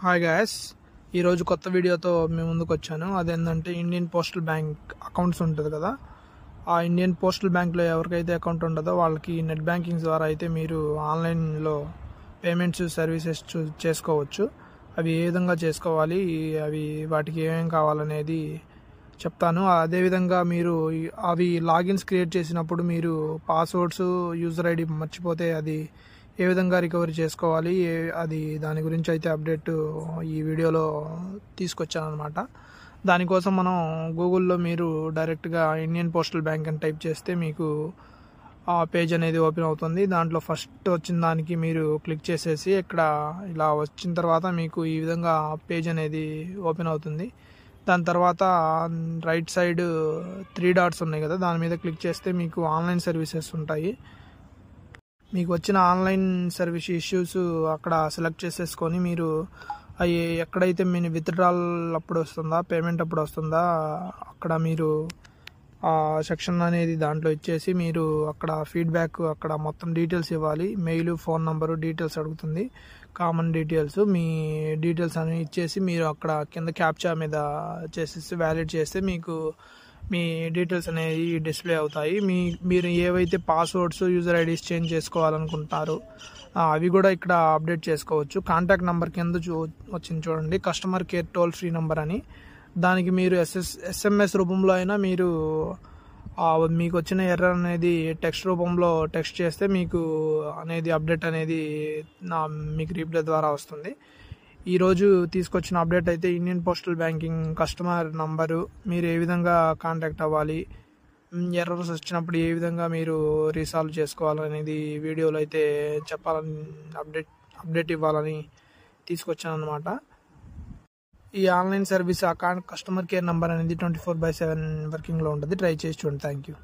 Hi guys, ఈరోజు కొత్త వీడియోతో మేము ముందుకు వచ్చాను. అదేంటంటే ఇండియన్ పోస్టల్ బ్యాంక్ అకౌంట్స్ ఉంటుంది కదా, ఆ ఇండియన్ పోస్టల్ బ్యాంక్లో ఎవరికైతే అకౌంట్ ఉండదో వాళ్ళకి నెట్ బ్యాంకింగ్ ద్వారా అయితే మీరు ఆన్లైన్లో పేమెంట్స్ సర్వీసెస్ చేసుకోవచ్చు. అవి ఏ విధంగా చేసుకోవాలి, వాటికి ఏమేమి కావాలనేది చెప్తాను. అదేవిధంగా మీరు అవి లాగిన్స్ క్రియేట్ చేసినప్పుడు మీరు పాస్వర్డ్స్, యూజర్ ఐడి మర్చిపోతే అది ఏ విధంగా రికవరీ చేసుకోవాలి, దాని గురించి అయితే అప్డేట్ ఈ వీడియోలో తీసుకొచ్చాను అనమాట. దానికోసం మనం గూగుల్లో మీరు డైరెక్ట్గా ఇండియన్ పోస్టల్ బ్యాంక్ అని టైప్ చేస్తే మీకు ఆ పేజ్ అనేది ఓపెన్ అవుతుంది. దాంట్లో ఫస్ట్ వచ్చిన దానికి మీరు క్లిక్ చేసేసి ఇక్కడ ఇలా వచ్చిన తర్వాత మీకు ఈ విధంగా పేజ్ అనేది ఓపెన్ అవుతుంది. దాని తర్వాత రైట్ సైడ్ 3 డాట్స్ ఉన్నాయి కదా, దాని మీద క్లిక్ చేస్తే మీకు ఆన్లైన్ సర్వీసెస్ ఉంటాయి. మీకు వచ్చిన ఆన్లైన్ సర్వీస్ ఇష్యూస్ అక్కడ సెలెక్ట్ చేసేసుకొని మీరు అవి ఎక్కడైతే మీ విత్డ్రాల్ అప్పుడు వస్తుందా, పేమెంట్ అప్పుడు వస్తుందా, అక్కడ మీరు ఆ సెక్షన్ అనేది దాంట్లో ఇచ్చేసి మీరు అక్కడ ఫీడ్బ్యాక్ అక్కడ మొత్తం డీటెయిల్స్ ఇవ్వాలి. మెయిల్, ఫోన్ నంబరు, డీటెయిల్స్ అడుగుతుంది, కామన్ డీటెయిల్స్. మీ డీటెయిల్స్ అనేవి ఇచ్చేసి మీరు అక్కడ కింద క్యాప్చా మీద చేసేసి వ్యాలిడ్ చేస్తే మీకు మీ డీటెయిల్స్ అనేవి డిస్ప్లే అవుతాయి. మీరు ఏవైతే పాస్వర్డ్స్, యూజర్ ఐడీస్ చేంజ్ చేసుకోవాలనుకుంటారో అవి కూడా ఇక్కడ అప్డేట్ చేసుకోవచ్చు. కాంటాక్ట్ నెంబర్ కింద వచ్చింది చూడండి, customer care toll free number అని. దానికి మీరు ఎస్ఎంఎస్ రూపంలో అయినా మీరు మీకు వచ్చిన ఎర్రర్ అనేది టెక్స్ట్ రూపంలో టెక్స్ట్ చేస్తే మీకు అనేది అప్డేట్ అనేది మీకు రిప్లై ద్వారా వస్తుంది. ఈరోజు తీసుకొచ్చిన అప్డేట్ అయితే Indian postal banking customer number, మీరు ఏ విధంగా కాంటాక్ట్ అవ్వాలి, ఎర్రర్స్ వచ్చినప్పుడు ఏ విధంగా మీరు రీసాల్వ్ చేసుకోవాలనేది వీడియోలో అయితే చెప్పాలని అప్డేట్ ఇవ్వాలని తీసుకొచ్చాను అనమాట. ఈ online service customer care number అనేది 24/7 వర్కింగ్లో ఉంటుంది. ట్రై చేసి చూడండి. Thank you.